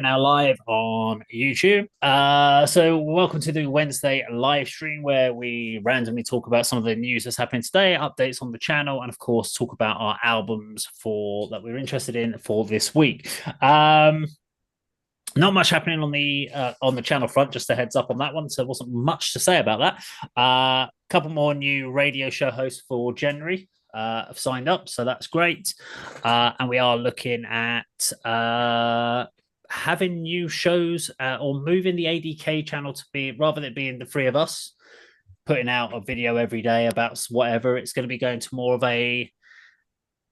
Now live on YouTube. So welcome to the Wednesday live stream where we randomly talk about some of the news that's happening today, updates on the channel, and of course talk about our albums for that we're interested in for this week. Not much happening on the channel front, just a heads up on that one. So there wasn't much to say about that. A couple more new radio show hosts for January have signed up, so that's great. And we are looking at having new shows or moving the ADK channel to be, rather than it being the three of us putting out a video every day about whatever, it's going to be going to more of a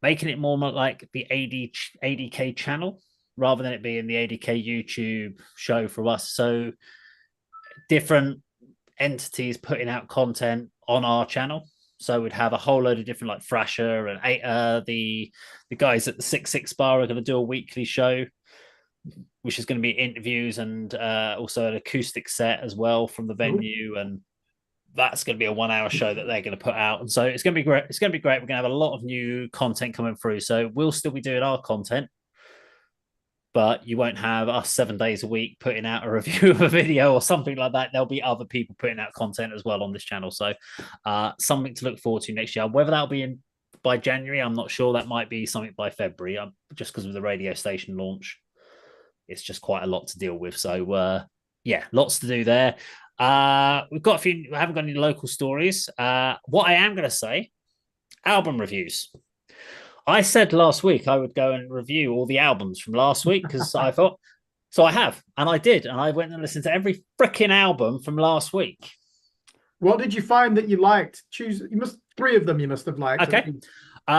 making it more like the ADK channel rather than it being the ADK YouTube show for us. So different entities putting out content on our channel. So we'd have a whole load of different, like Thrasher and the guys at the 6 Bar are going to do a weekly show, which is going to be interviews and also an acoustic set as well from the venue. And that's going to be a 1 hour show that they're going to put out. And so it's going to be great. It's going to be great. We're going to have a lot of new content coming through. So we'll still be doing our content, but you won't have us 7 days a week putting out a review of a video or something like that. There'll be other people putting out content as well on this channel. So something to look forward to next year. Whether that'll be in by January, I'm not sure. That might be something by February, just because of the radio station launch. It's just quite a lot to deal with. So yeah, lots to do there. We've got a few, we haven't got any local stories. What I am going to say, album reviews. I said last week I would go and review all the albums from last week because I thought, so I have, and I did, and I went and listened to every freaking album from last week. What did you find that you liked? Three of them you must have liked. Okay. So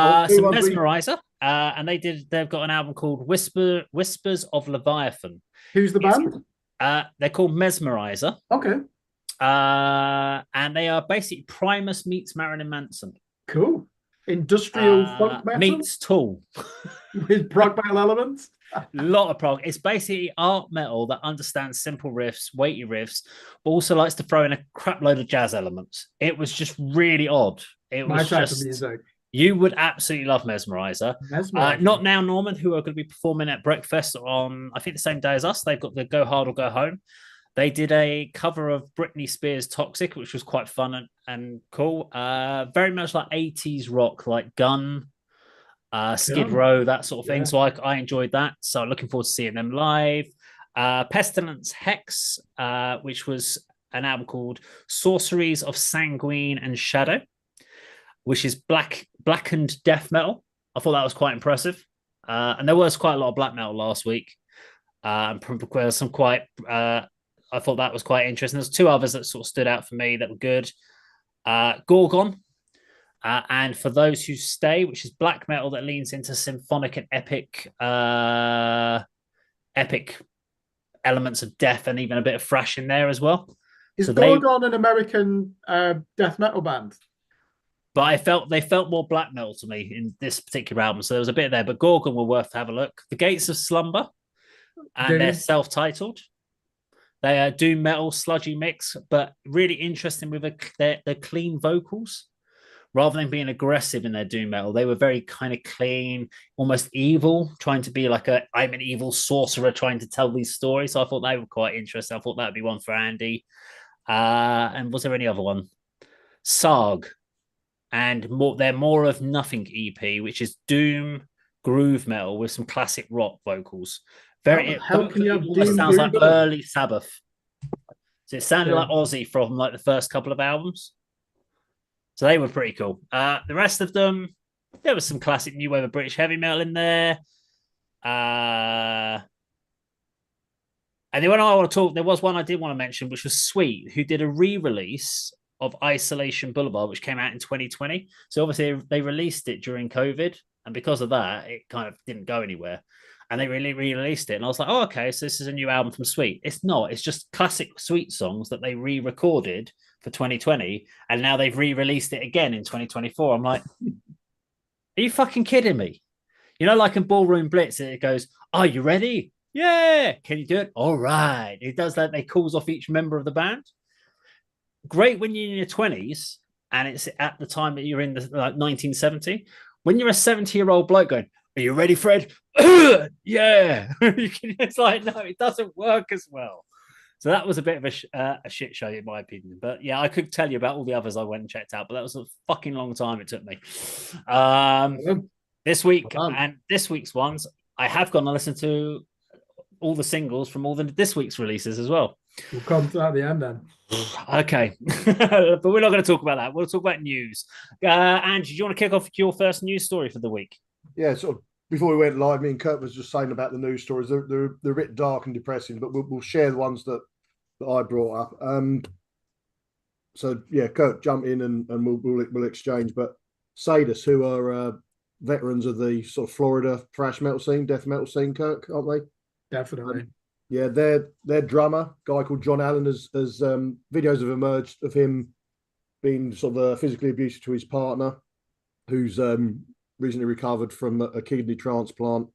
Mesmerizer, and they've got an album called Whispers of Leviathan. Who's the band? They're called Mesmerizer. Okay. And they are basically Primus meets Marilyn Manson. Cool. Industrial funk metal? Meets Tool. With prog metal elements? A lot of prog. It's basically art metal that understands simple riffs, weighty riffs, but also likes to throw in a crap load of jazz elements. It was just really odd. It was my type of music. You would absolutely love Mesmerizer. Not Now Norman, who are going to be performing at Breakfast on, I think, the same day as us. They've got the Go Hard or Go Home. They did a cover of Britney Spears' Toxic, which was quite fun and cool. Very much like 80s rock, like Gun, Skid Row, that sort of thing. So I enjoyed that. So looking forward to seeing them live. Pestilence Hex, which was an album called Sorceries of Sanguine and Shadow, which is blackened death metal. I thought that was quite impressive. And there was quite a lot of black metal last week. Some quite... I thought that was quite interesting. There's two others that sort of stood out for me that were good. Gorgon, and For Those Who Stay, which is black metal that leans into symphonic and epic elements of death and even a bit of thrash in there as well. Is Gorgon an American death metal band? But they felt more black metal to me in this particular album. So there was a bit there, but Gorgon were worth to have a look. The Gates of Slumber, and they're self-titled. They are doom metal, sludgy mix, but really interesting with their clean vocals. Rather than being aggressive in their doom metal, they were very kind of clean, almost evil, trying to be like I'm an evil sorcerer trying to tell these stories. So I thought they were quite interesting. I thought that would be one for Andy. And was there any other one? Sarg. And they're more of Nothing EP, which is doom groove metal with some classic rock vocals. It sounds like early Sabbath. So it sounded like Ozzy from like the first couple of albums. So they were pretty cool. The rest of them, there was some classic new wave of British heavy metal in there. And the one I want to talk, there was one I did want to mention, which was Sweet, who did a re-release of Isolation Boulevard, which came out in 2020. So obviously they released it during COVID, and because of that, it kind of didn't go anywhere. And they really re-released it. And I was like, oh, okay, so this is a new album from Sweet. It's not. It's just classic Sweet songs that they re-recorded for 2020. And now they've re-released it again in 2024. I'm like, are you fucking kidding me? You know, like in Ballroom Blitz, it goes, are you ready? Yeah. Can you do it? All right. It does that. They calls off each member of the band. Great when you're in your 20s and it's at the time that you're in the 1970. When you're a 70-year-old bloke going, Are you ready, Fred? Yeah. It's like, no, it doesn't work as well. So that was a bit of a shit show, in my opinion. But yeah, I could tell you about all the others I went and checked out, but that was a fucking long time it took me. This week and this week's ones, I have gone and listened to all the singles from all this week's releases as well. We'll come to that at the end then. Okay. But we're not going to talk about that. We'll talk about news. Ange, do you want to kick off your first news story for the week? Yeah, sort of before we went live, me and Kirk was just saying about the news stories. They're a bit dark and depressing, but we'll share the ones that I brought up. So yeah, Kirk, jump in and we'll exchange. But Sadus, who are veterans of the sort of Florida thrash metal scene, death metal scene, Kirk, aren't they? Definitely. Yeah, their drummer, guy called John Allen, has videos have emerged of him being sort of physically abusive to his partner, who's recently recovered from a kidney transplant.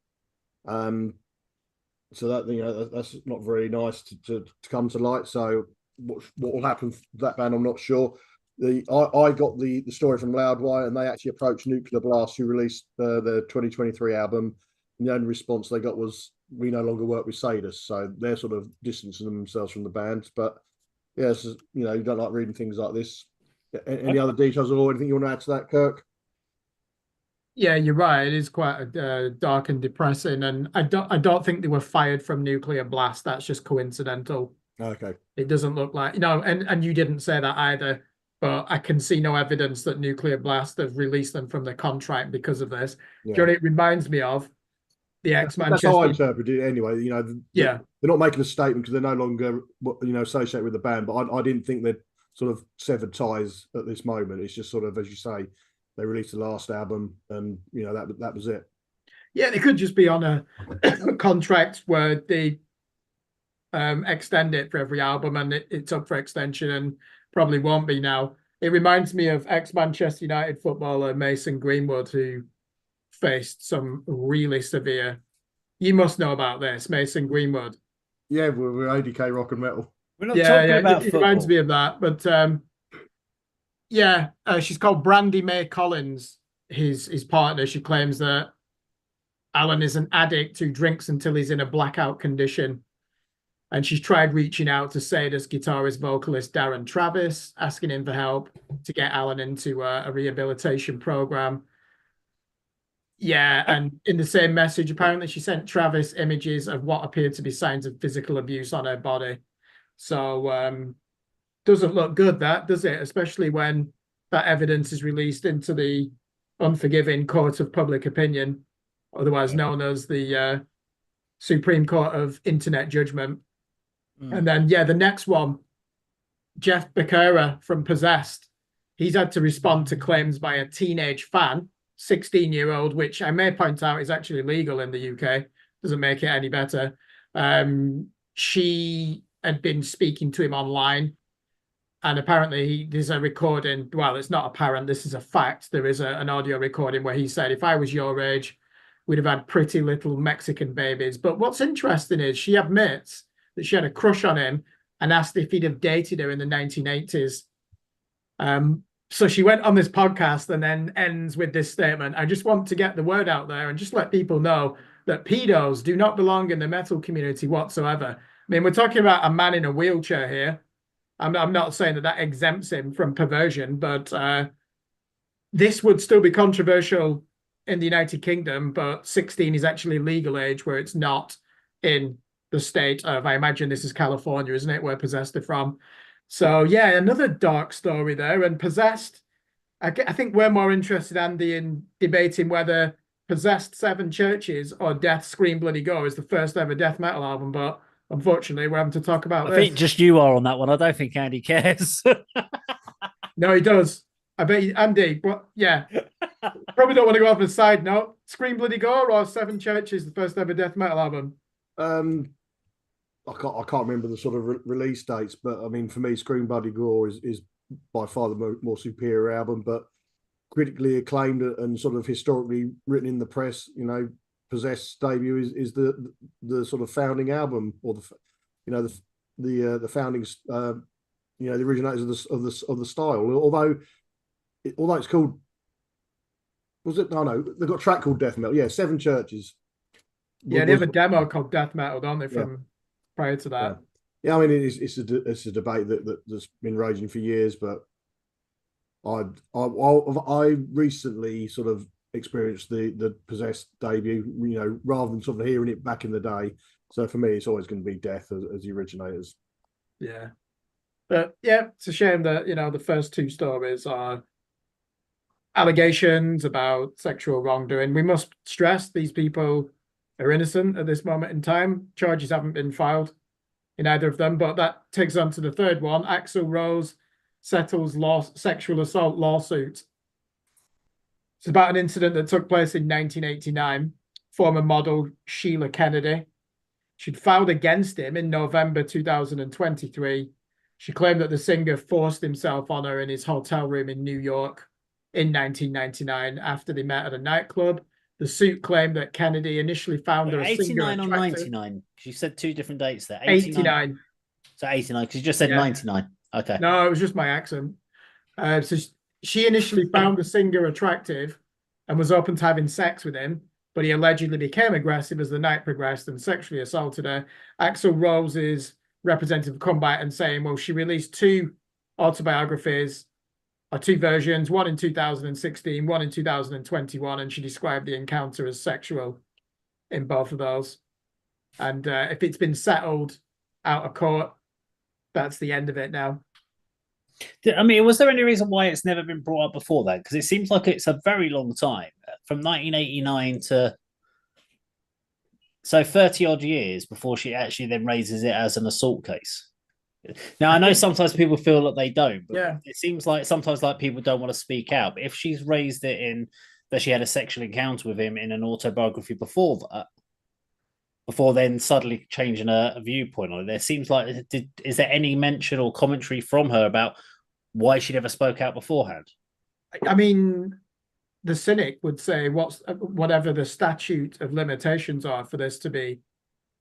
So that that's not very nice to come to light. So what will happen to that band, I'm not sure. I got the story from Loudwire, and they actually approached Nuclear Blast, who released their 2023 album. And the only response they got was, "We no longer work with Sadus." So they're sort of distancing themselves from the band. But yes, you don't like reading things like this. Any other details or anything you want to add to that, Kirk? Yeah, you're right. It is quite dark and depressing, and I don't think they were fired from Nuclear Blast. That's just coincidental. Okay. It doesn't look like, and you didn't say that either, but I can see no evidence that Nuclear Blast have released them from their contract because of this. Yeah. Johnny, it reminds me of the That's ex-Manchester. how I interpret it anyway. Yeah, they're not making a statement because they're no longer associated with the band. But I didn't think they'd sort of severed ties at this moment. It's just sort of, as you say, they released the last album, and that was it. Yeah, they could just be on a contract where they extend it for every album, and it's up for extension, and probably won't be now. It reminds me of ex-Manchester United footballer Mason Greenwood, who faced some really severe. You must know about this, Mason Greenwood. Yeah, we're ADK rock and metal. We're not talking about it football. Reminds me of that, but she's called Brandy Mae Collins. His partner. She claims that Alan is an addict who drinks until he's in a blackout condition. And she's tried reaching out to Sadus guitarist vocalist Darren Travis, asking him for help to get Alan into a rehabilitation program. Yeah, and in the same message, apparently she sent Travis images of what appeared to be signs of physical abuse on her body. So doesn't look good, that, does it? Especially when that evidence is released into the unforgiving court of public opinion, otherwise known as the Supreme Court of Internet Judgment. And then, the next one, Jeff Becerra from Possessed, he's had to respond to claims by a teenage fan, 16-year-old, which I may point out is actually legal in the UK. Doesn't make it any better. She had been speaking to him online, and apparently there's a recording. Well, it's not apparent. This is a fact. There is an audio recording where he said, "If I was your age, we'd have had pretty little Mexican babies." But what's interesting is she admits that she had a crush on him and asked if he'd have dated her in the 1980s. So she went on this podcast and then ends with this statement: "I just want to get the word out there and just let people know that pedos do not belong in the metal community whatsoever." I mean, we're talking about a man in a wheelchair here. I'm not saying that exempts him from perversion, but this would still be controversial in the United Kingdom, but 16 is actually legal age, where it's not in the state of, I imagine this is California, isn't it, where Possessed are from. So yeah, another dark story there. And Possessed, I think we're more interested, Andy, in debating whether Possessed Seven Churches or Death Scream Bloody Gore is the first ever death metal album, but unfortunately we're having to talk about this. I think just you are on that one. I don't think Andy cares. No, he does. I bet Andy, but yeah. Probably don't want to go off a side note. Scream Bloody Gore or Seven Churches, the first ever death metal album? I can't remember the sort of release dates, but I mean, for me, Scream Bloody Gore is by far the more superior album, but critically acclaimed and sort of historically written in the press. Possessed debut is the sort of founding album, or the founding the originators of the style. Although it's called Was it? No, they've got a track called Death Metal. Yeah, Seven Churches. Yeah, they have a demo called Death Metal, don't they? From prior to that. Yeah, I mean it's a debate that's been raging for years, but I recently sort of experienced the Possessed debut, rather than sort of hearing it back in the day. So for me, it's always going to be Death as the originators. Yeah. But yeah, it's a shame that, the first two stories are allegations about sexual wrongdoing. We must stress these people are innocent at this moment in time. Charges haven't been filed in either of them, but that takes on to the third one. Axl Rose settles sexual assault lawsuit. It's about an incident that took place in 1989. Former model Sheila Kennedy, she'd filed against him in November 2023. She claimed that the singer forced himself on her in his hotel room in New York in 1999 after they met at a nightclub. The suit claimed that Kennedy initially found her a 89 singer or attractive. 99? She said two different dates there. 89. So 89, because you just said 99. Okay. No, it was just my accent. So she initially found the singer attractive and was open to having sex with him, but he allegedly became aggressive as the night progressed and sexually assaulted her. Axl Rose's representative come back and saying, well, she released two autobiographies, or two versions, one in 2016, one in 2021, and she described the encounter as sexual in both of those. And if it's been settled out of court, that's the end of it now. I mean, was there any reason why it's never been brought up before that? Because it seems like it's a very long time, from 1989 to 30 odd years before she actually then raises it as an assault case. Now, I know sometimes people feel that they don't, but it seems like sometimes people don't want to speak out. But if she's raised it in that she had a sexual encounter with him in an autobiography before that, before then suddenly changing a viewpoint on it, there seems like, is there any mention or commentary from her about why she never spoke out beforehand? I mean, the cynic would say whatever the statute of limitations are for this to be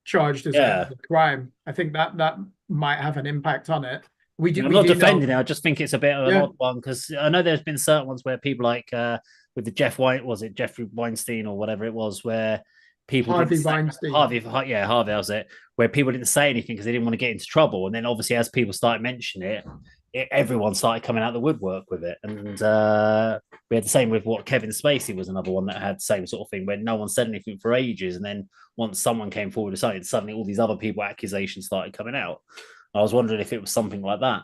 charged as a crime. I think that might have an impact on it. I'm not defending it. I just think it's a bit of an odd one, because I know there's been certain ones where people like with the Jeffrey Weinstein or whatever it was, where people Weinstein. Harvey was it, where people didn't say anything because they didn't want to get into trouble, and then obviously as people started mentioning it, everyone started coming out the woodwork with it. And we had the same with Kevin Spacey was another one that had the same sort of thing, where no one said anything for ages, and then once someone came forward with something, suddenly all these other people accusations started coming out. I was wondering if it was something like that.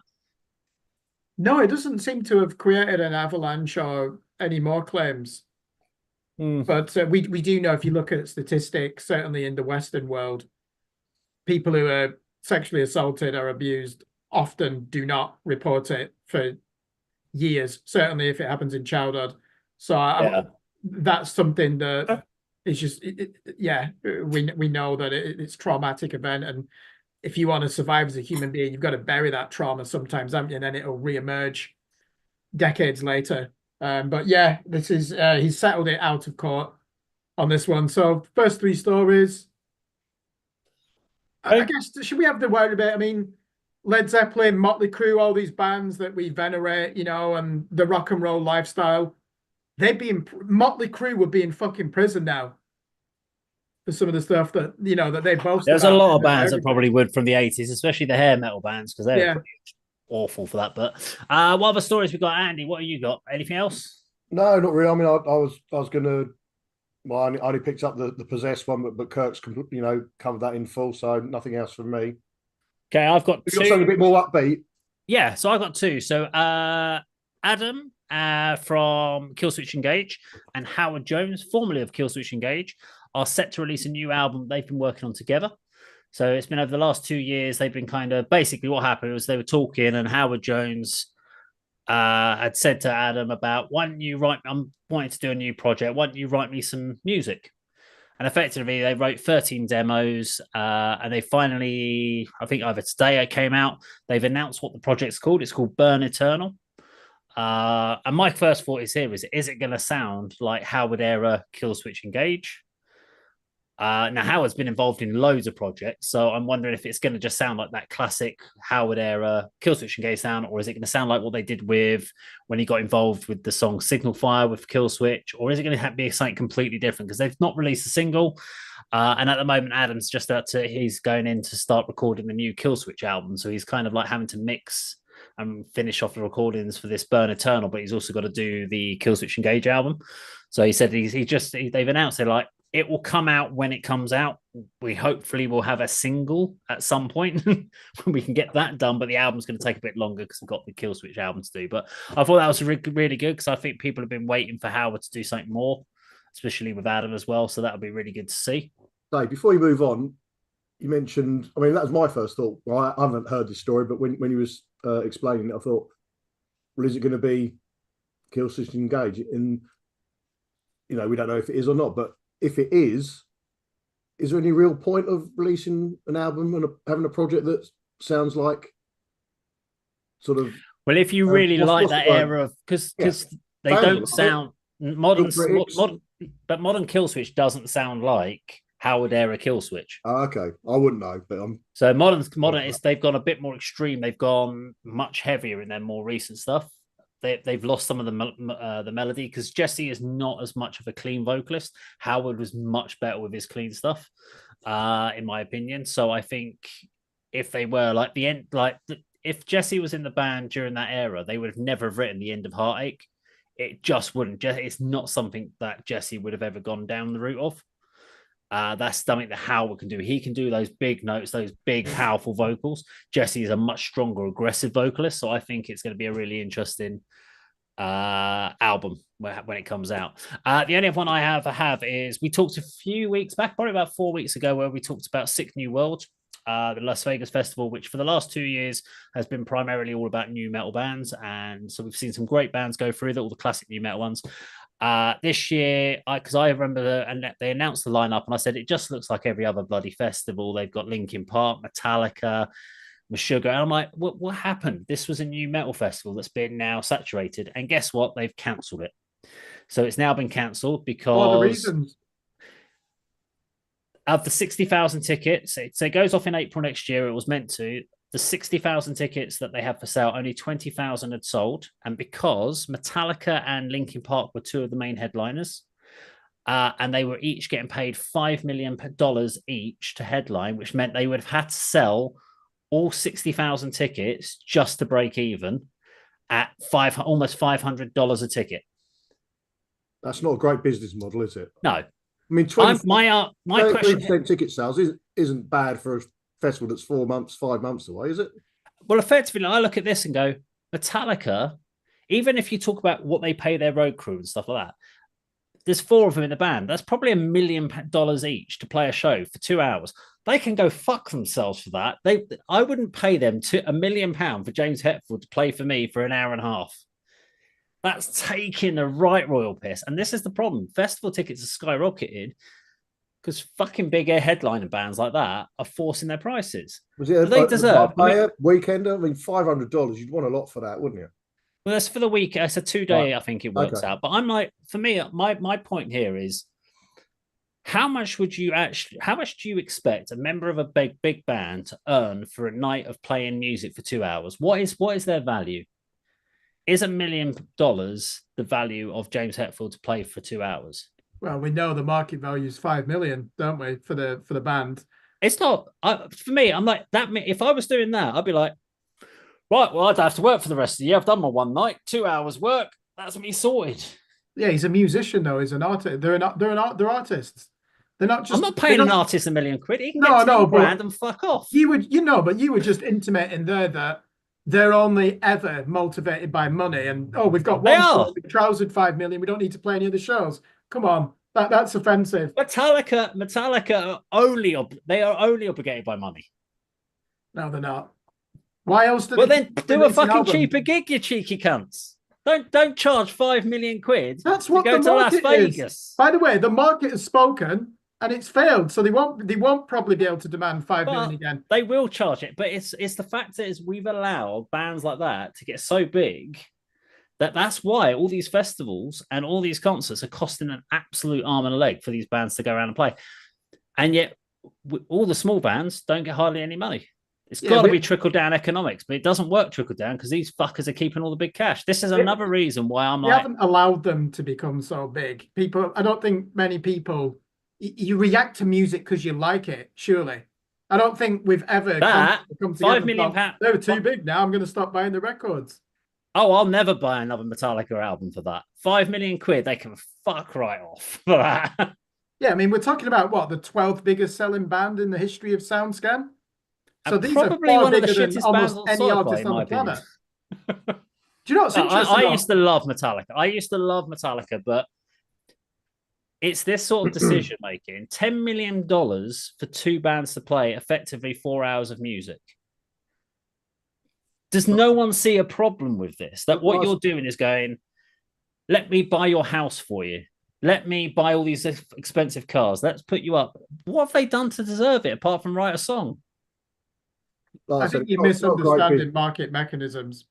No, it doesn't seem to have created an avalanche or any more claims. But we do know, if you look at statistics, certainly in the Western world, people who are sexually assaulted or abused often do not report it for years, certainly if it happens in childhood. So that's something that is just, we know that it's a traumatic event. And if you want to survive as a human being, you've got to bury that trauma sometimes, haven't you? And then it'll reemerge decades later. But yeah, this is he's settled it out of court on this one. So first three stories. I guess, should we have the word a bit? I mean, Led Zeppelin, Motley Crue, all these bands that we venerate, and the rock and roll lifestyle, Motley Crue would be in fucking prison now for some of the stuff that that they boast. There's a lot of bands that probably would from the 80s, especially the hair metal bands, because they're pretty awful for that. But what other stories we got, Andy? What have you got? Anything else? No, not really. I mean, I was gonna. Well, I only picked up the Possessed one, but Kirk's covered that in full, so nothing else from me. Okay, I've got two. Got something a bit more upbeat. Yeah, so I've got two. So Adam from Killswitch Engage and Howard Jones, formerly of Killswitch Engage, are set to release a new album they've been working on together. So it's been over the last 2 years. They've been kind of, basically what happened was they were talking, and Howard Jones had said to Adam about, why don't you write, I'm wanting to do a new project, why don't you write me some music? And effectively they wrote 13 demos, and they finally, I think either today it came out, they've announced what the project's called. It's called Burn Eternal. And my first thought is it going to sound like Howard era Killswitch Engage? Now Howard's been involved in loads of projects, so I'm wondering if it's going to just sound like that classic Howard era Killswitch Engage sound, or is it going to sound like what they did with when he got involved with the song Signal Fire with Killswitch, or is it going to be something completely different because they've not released a single? And at the moment, Adam's just he's going in to start recording the new Killswitch album, so he's kind of like having to mix and finish off the recordings for this Burn Eternal, but he's also got to do the Killswitch Engage album. So he said they've announced they're like, it will come out when it comes out. We hopefully will have a single at some point when we can get that done, but the album's going to take a bit longer because we've got the Killswitch album to do. But I thought that was really good because I think people have been waiting for Howard to do something more, especially with Adam as well. So that would be really good to see. So before you move on, you mentioned, I mean, that was my first thought. Well, I haven't heard this story, but when you was explaining it, I thought, well, is it going to be Killswitch Engage? And, you know, we don't know if it is or not, but if it is there any real point of releasing an album and having a project that sounds like sort of? Well, if you really like that era of, because they don't sound modern, but modern Killswitch doesn't sound like Howard era Killswitch. Okay, I wouldn't know, but so modern is they've gone a bit more extreme. They've gone much heavier in their more recent stuff. They've lost some of the melody because Jesse is not as much of a clean vocalist. Howard was much better with his clean stuff, in my opinion. So I think if they were like if Jesse was in the band during that era, they would have never have written The End of Heartache. It just wouldn't. It's not something that Jesse would have ever gone down the route of. That's something that Howard can do. He can do those big notes, those big, powerful vocals. Jesse is a much stronger, aggressive vocalist. So I think it's going to be a really interesting album when it comes out. The only one I have is we talked a few weeks back, probably about 4 weeks ago, where we talked about Sick New World, the Las Vegas festival, which for the last 2 years has been primarily all about new metal bands. And so we've seen some great bands go through that, all the classic new metal ones. This year, because I remember they announced the lineup, and I said it just looks like every other bloody festival. They've got Linkin Park, Metallica, Meshuggah, and I'm like, what happened? This was a new metal festival that's been now saturated, and guess what? They've cancelled it. So it's now been cancelled because what are the reasons? Of the 60,000 tickets, it goes off in April next year. It was meant to. The 60,000 tickets that they had for sale, only 20,000 had sold. And because Metallica and Linkin Park were two of the main headliners, and they were each getting paid $5 million each to headline, which meant they would have had to sell all 60,000 tickets just to break even at almost $500 a ticket. That's not a great business model, is it? No. I mean, my question ticket sales isn't bad for a festival that's 4 months, 5 months away, is it? Well, effectively, I look at this and go, Metallica, even if you talk about what they pay their road crew and stuff like that, there's 4 of them in the band. That's probably $1 million each to play a show for 2 hours. They can go fuck themselves for that. I wouldn't pay them £1 million for James Hetfield to play for me for an hour and a half. That's taking the right royal piss. And this is the problem. Festival tickets are skyrocketed because fucking big air headliner bands like that are forcing their prices. Was it they deserve weekender? I mean, $500. You'd want a lot for that, wouldn't you? Well, that's for the week. It's a 2-day. Right. I think it works out. But I'm like, for me, my point here is, how much do you expect a member of a big band to earn for a night of playing music for 2 hours? What is their value? Is $1 million the value of James Hetfield to play for 2 hours? Well, we know the market value is 5 million, don't we, for the band? It's not for me. I'm like that. If I was doing that, I'd be like, right, well, I'd have to work for the rest of the year. I've done my one night, 2 hours work. That's me sorted. Yeah, he's a musician though. He's an artist. They're artists. They're not just. I'm not paying an artist $1 million quid. He can get $10,000 and fuck off. You were just intimating there that they're only ever motivated by money, and we've got one show, we trousered 5 million. We don't need to play any other shows. Come on, that's offensive. Metallica are only obligated by money. No, they're not. Why else? Then do a fucking cheaper gig, you cheeky cunts. Don't charge 5 million quid. That's what to go to Las Vegas. Is. By the way, the market has spoken and it's failed, so they won't probably be able to demand 5 million again. They will charge it, but it's the fact that we've allowed bands like that to get so big that's why all these festivals and all these concerts are costing an absolute arm and a leg for these bands to go around and play. And yet, all the small bands don't get hardly any money. It's Yeah, got to be trickle down economics, but it doesn't work trickle down because these fuckers are keeping all the big cash. This is another reason why I'm we like, haven't allowed them to become so big. People, I don't think many people, you react to music because you like it, surely. I don't think we've ever that come together £5 and million. thought, they're too big now, I'm going to stop buying the records. Oh, I'll never buy another Metallica album for that. £5 million, they can fuck right off for that. Yeah, I mean, we're talking about what, the 12th biggest selling band in the history of SoundScan? So And these are probably far one of the bigger than shittest bands almost on any sci-fi, artist in on my the opinion. planet. Do you know what's interesting? I used to love Metallica. But it's this sort of decision making. $10 million for 2 bands to play effectively 4 hours of music. Does no one see a problem with this? That what you're doing is going, let me buy your house for you. Let me buy all these expensive cars. Let's put you up. What have they done to deserve it apart from write a song? I think you're misunderstanding market mechanisms.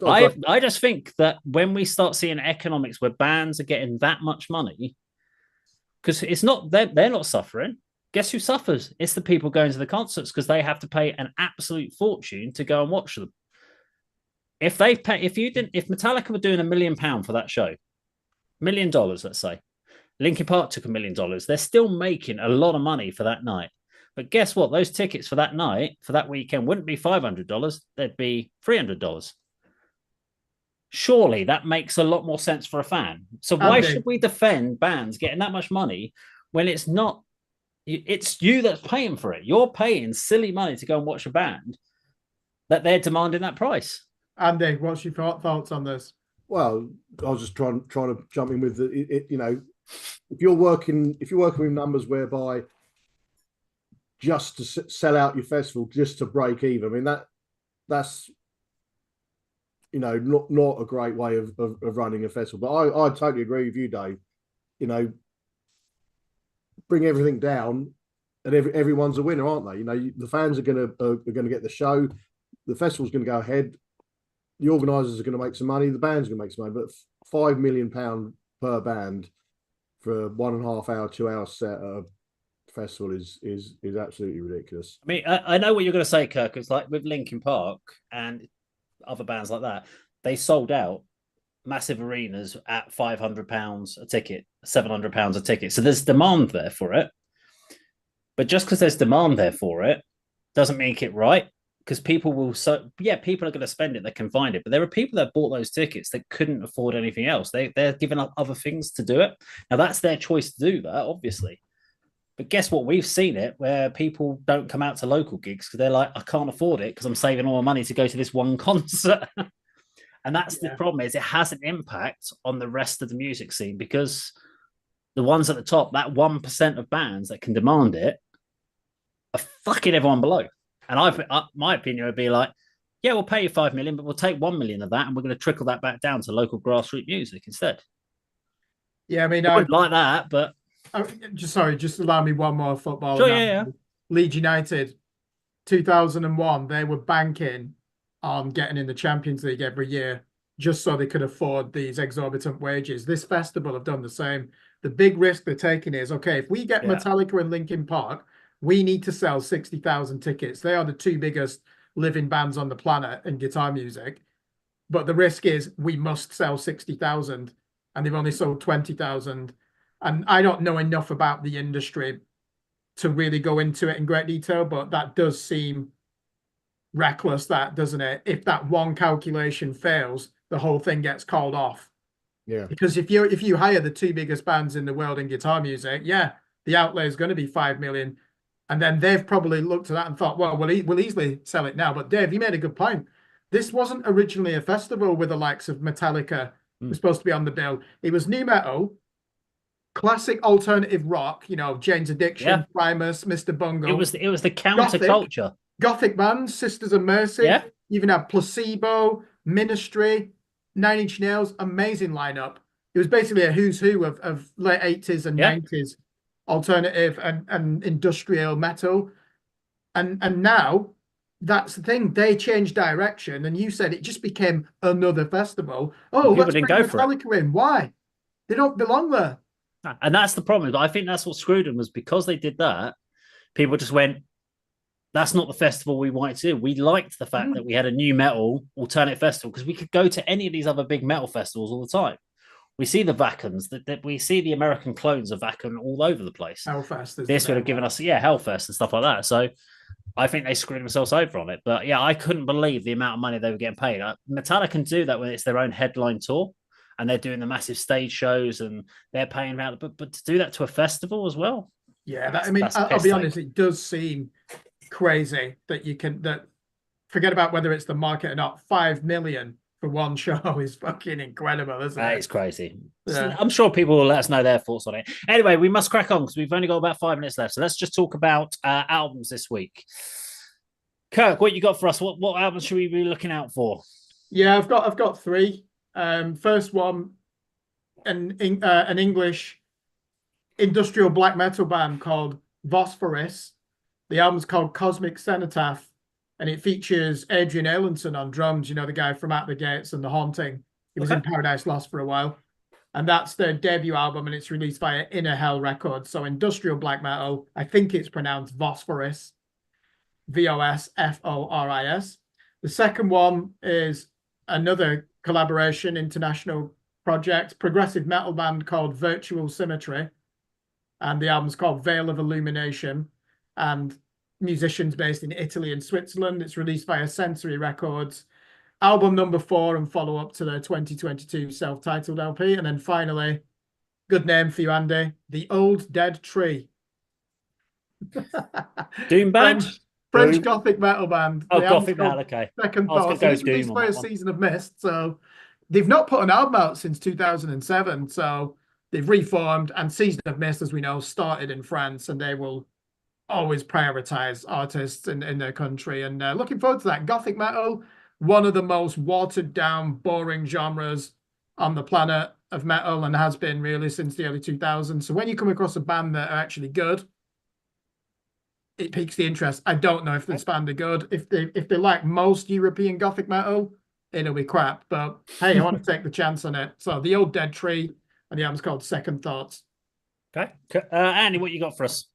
I just think that when we start seeing economics where bands are getting that much money, because it's not they're not suffering. Guess who suffers? It's the people going to the concerts because they have to pay an absolute fortune to go and watch them. If Metallica were doing £1 million for that show, $1 million, let's say, Linkin Park took $1 million, they're still making a lot of money for that night. But guess what? Those tickets for that night, for that weekend, wouldn't be $500. They'd be $300. Surely that makes a lot more sense for a fan. So why should we defend bands getting that much money when it's not? It's you that's paying for it. You're paying silly money to go and watch a band that they're demanding that price. Andy, what's your thoughts on this? Well, I was just trying to jump in with if you're working with numbers whereby just to sell out your festival just to break even, I mean that's not a great way of running a festival. But I totally agree with you, Dave. Bring everything down, and everyone's a winner, aren't they? The fans are gonna get the show, the festival's gonna go ahead, the organisers are gonna make some money, the band's gonna make some money. But £5 million per band for a 1.5 hour, 2 hour set at a festival is absolutely ridiculous. I mean, I know what you're going to say, Kirk. It's like with Linkin Park and other bands like that, they sold out massive arenas at £500 a ticket, £700 a ticket. So there's demand there for it. But just because there's demand there for it doesn't make it right. Because people people are going to spend it, they can find it. But there are people that bought those tickets that couldn't afford anything else. They're giving up other things to do it. Now that's their choice to do that, obviously. But guess what? We've seen it where people don't come out to local gigs because they're like, I can't afford it because I'm saving all my money to go to this one concert. And that's the problem, is it has an impact on the rest of the music scene because the ones at the top, that 1% of bands that can demand it, are fucking everyone below. And my opinion would be like, yeah, we'll pay you $5 million, but we'll take 1 million of that and we're going to trickle that back down to local grassroots music instead. Yeah, I mean, I wouldn't like that, but just allow me one more football. Sure, yeah. Leeds United, 2001, they were banking on getting in the Champions League every year just so they could afford these exorbitant wages. This festival have done the same. The big risk they're taking is, okay, if we get Metallica and Linkin Park, we need to sell 60,000 tickets. They are the 2 biggest living bands on the planet in guitar music. But the risk is we must sell 60,000 and they've only sold 20,000. And I don't know enough about the industry to really go into it in great detail, but that does seem reckless, doesn't it? If that one calculation fails, the whole thing gets called off. Yeah. Because if you hire the 2 biggest bands in the world in guitar music, the outlay is going to be $5 million. And then they've probably looked at that and thought, well, we'll easily sell it now. But Dave, you made a good point. This wasn't originally a festival with the likes of Metallica was supposed to be on the bill. It was nu metal, classic alternative rock, Jane's Addiction, Primus, Mr. Bungle. It was the counterculture. Gothic bands, Sisters of Mercy. Yeah. You even have Placebo, Ministry, Nine Inch Nails, amazing lineup. It was basically a who's who of late 80s and 90s alternative and industrial metal. And now that's the thing. They changed direction. And you said it just became another festival. Oh, let's bring Metallica in. Why? They don't belong there. And that's the problem. I think that's what screwed them, was because they did that, people just went, that's not the festival we wanted to do. We liked the fact that we had a new metal alternate festival, because we could go to any of these other big metal festivals all the time. We see the Vakans, that we see the American clones of Vakan all over the place. Hellfest is this would have given us, Hellfest and stuff like that. So I think they screwed themselves over on it. But yeah, I couldn't believe the amount of money they were getting paid. Metallica can do that when it's their own headline tour and they're doing the massive stage shows and they're paying out. But to do that to a festival as well. Yeah, I'll be honest, it does seem crazy that forget about whether it's the market or not. 5 million for one show is fucking incredible, isn't it? It's crazy. Yeah. I'm sure people will let us know their thoughts on it. Anyway, we must crack on because we've only got about 5 minutes left. So let's just talk about albums this week. Kirk, what you got for us? What albums should we be looking out for? Yeah, I've got 3. First one, an English industrial black metal band called Phosphorus. The album's called Cosmic Cenotaph, and it features Adrian Aylinson on drums, the guy from At the Gates and The Haunting. He was in Paradise Lost for a while. And that's their debut album, and it's released via Inner Hell Records. So industrial black metal, I think it's pronounced Phosphorus, Vosforis. The second one is another collaboration, international project, progressive metal band called Virtual Symmetry. And the album's called Veil of Illumination. And musicians based in Italy and Switzerland. It's released via Sensory Records. Album number 4 and follow up to their 2022 self-titled LP. And then finally, good name for you, Andy, The Old Dead Tree. Doom band? French Gothic metal band. Oh, Gothic metal, okay. Second Thoughts. It's released by a Season of Mist. So they've not put an album out since 2007. So they've reformed, and Season of Mist, as we know, started in France, and they will always prioritize artists in their country. And looking forward to that. Gothic metal, one of the most watered down, boring genres on the planet of metal, and has been really since the early 2000s. So when you come across a band that are actually good, it piques the interest. I don't know if this band are good. If they like most European Gothic metal, it'll be crap. But hey, I want to take the chance on it. So The Old Dead Tree, and the album's called Second Thoughts. Okay. Andy, what you got for us?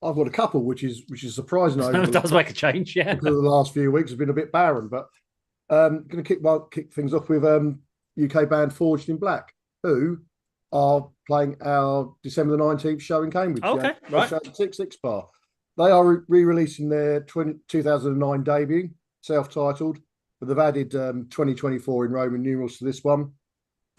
I've got a couple, which is surprising. It does make a change, yeah. Because the last few weeks have been a bit barren, but going to kick things off with UK band Forged in Black, who are playing our December the 19th show in Cambridge. Okay, right. 6 Bar. They are re-releasing their 2009 debut, self-titled, but they've added 2024 in Roman numerals to this one.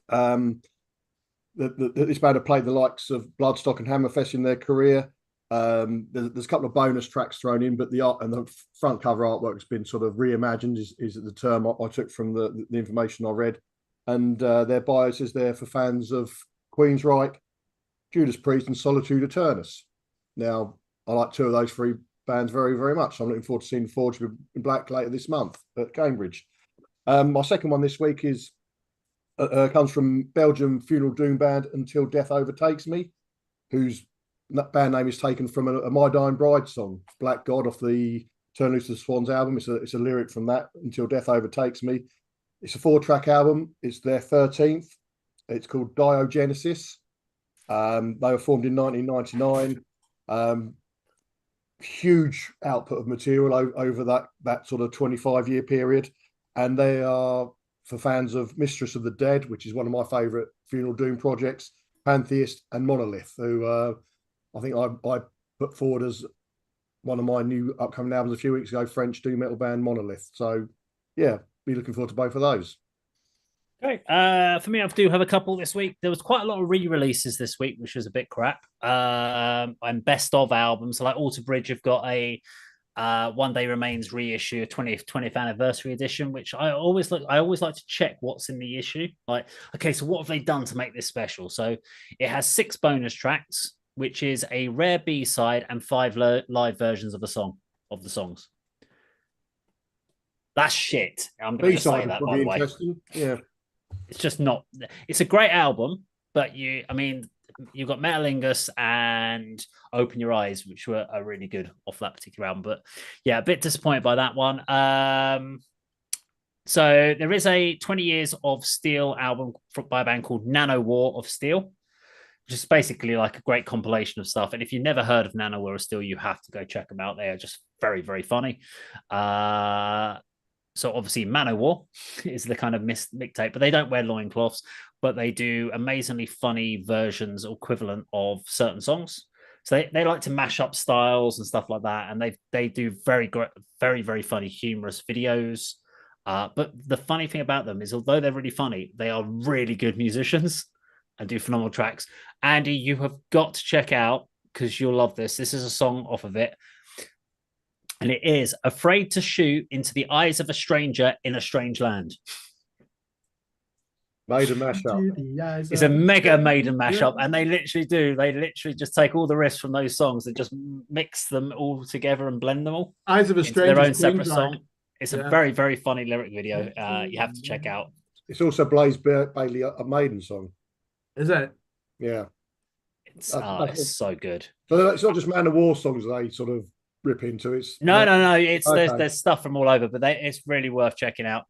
This band have played the likes of Bloodstock and Hammerfest in their career. There's a couple of bonus tracks thrown in, but the art and the front cover artwork has been sort of reimagined, is the term I took from the information I read. And their bios is there for fans of Queensryche, Judas Priest, and Solitude Eternus. Now, I like 2 of those 3 bands very, very much. I'm looking forward to seeing Forged in Black later this month at Cambridge. My second one this week comes from Belgium funeral doom band Until Death Overtakes Me, whose band name is taken from a My Dying Bride song, Black God, off the Turn Loose the Swans album. It's a lyric from that, Until Death Overtakes Me. It's a 4-track album. It's their 13th. It's called Diogenesis. They were formed in 1999. Huge output of material over that sort of 25-year period. And they are, for fans of Mistress of the Dead, which is one of my favourite funeral doom projects, Pantheist, and Monolith, who I think I put forward as one of my new upcoming albums a few weeks ago, French doom metal band Monolith. So, yeah, be looking forward to both of those. Okay. For me, I do have a couple this week. There was quite a lot of re-releases this week, which was a bit crap. And best of albums. So like Alter Bridge have got a One Day Remains reissue, 20th anniversary edition, which I always like to check what's in the issue. Like, okay, so what have they done to make this special? So it has 6 bonus tracks, which is a rare B-side and 5 live versions of the songs. That's shit. I'm going to say that, by the way. Yeah. It's just not. It's a great album, but you've got Metalingus and Open Your Eyes, which are really good off that particular album. But yeah, a bit disappointed by that one. So there is a 20 Years of Steel album by a band called Nano War of Steel. which is basically like a great compilation of stuff. And if you've never heard of Nanowar Still, you have to go check them out. They are just very, very funny. So obviously Manowar is the kind of mixtape, but they don't wear loincloths, but they do amazingly funny versions equivalent of certain songs. So they like to mash up styles and stuff like that. And they do very, very funny, humorous videos. But the funny thing about them is, although they're really funny, they are really good musicians and do phenomenal tracks. Andy, you have got to check out, because you'll love this. This is a song off of it. And it is Afraid to Shoot into the Eyes of a Stranger in a Strange Land. Maiden mashup. It's a mega Maiden mashup, and they literally just take all the riffs from those songs and just mix them all together and blend them all. Eyes of a Stranger, their own separate song. It's a very, very funny lyric video. You have to check out. It's also Blaze Bailey, a Maiden song. Is it? Yeah. It's so good. So it's not just Man of War songs they sort of rip into. It's no. It's there's stuff from all over, but it's really worth checking out.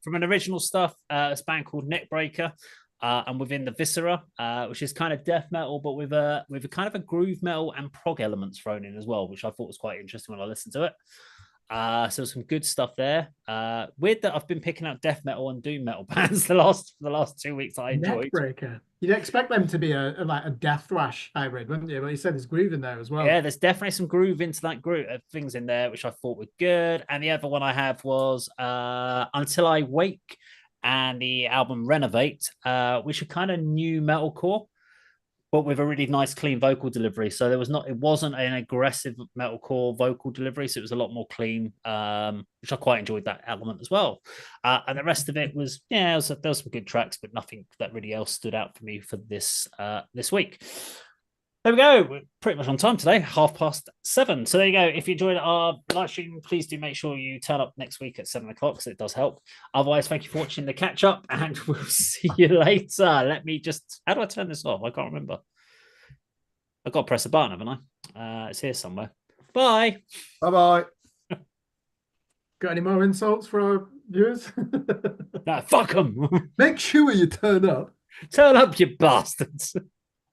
From an original stuff, it's a band called Neckbreaker, and within the Viscera, which is kind of death metal, but with a kind of a groove metal and prog elements thrown in as well, which I thought was quite interesting when I listened to it. So some good stuff there. Weird that I've been picking out death metal and doom metal bands the last 2 weeks. I enjoyed. Neckbreaker. You'd expect them to be a death thrash hybrid, wouldn't you? But you said there's groove in there as well. Yeah, there's definitely some groove into that group of things in there, which I thought were good. And the other one I have was Until I Wake, and the album Renovate, which are kind of new metalcore, but with a really nice, clean vocal delivery. So it wasn't an aggressive metalcore vocal delivery. So it was a lot more clean, which I quite enjoyed that element as well. And the rest of it was, there was some good tracks, but nothing that really else stood out for me for this week. There we go. We're pretty much on time today, 7:30. So there you go. If you enjoyed our live stream, please do make sure you turn up next week at 7 o'clock, because it does help. Otherwise, thank you for watching the catch up, and we'll see you later. Let me how do I turn this off? I can't remember. I've got to press a button, haven't I? It's here somewhere. Bye. Bye-bye. Got any more insults for our viewers? No, fuck them. Make sure you turn up. Turn up, you bastards.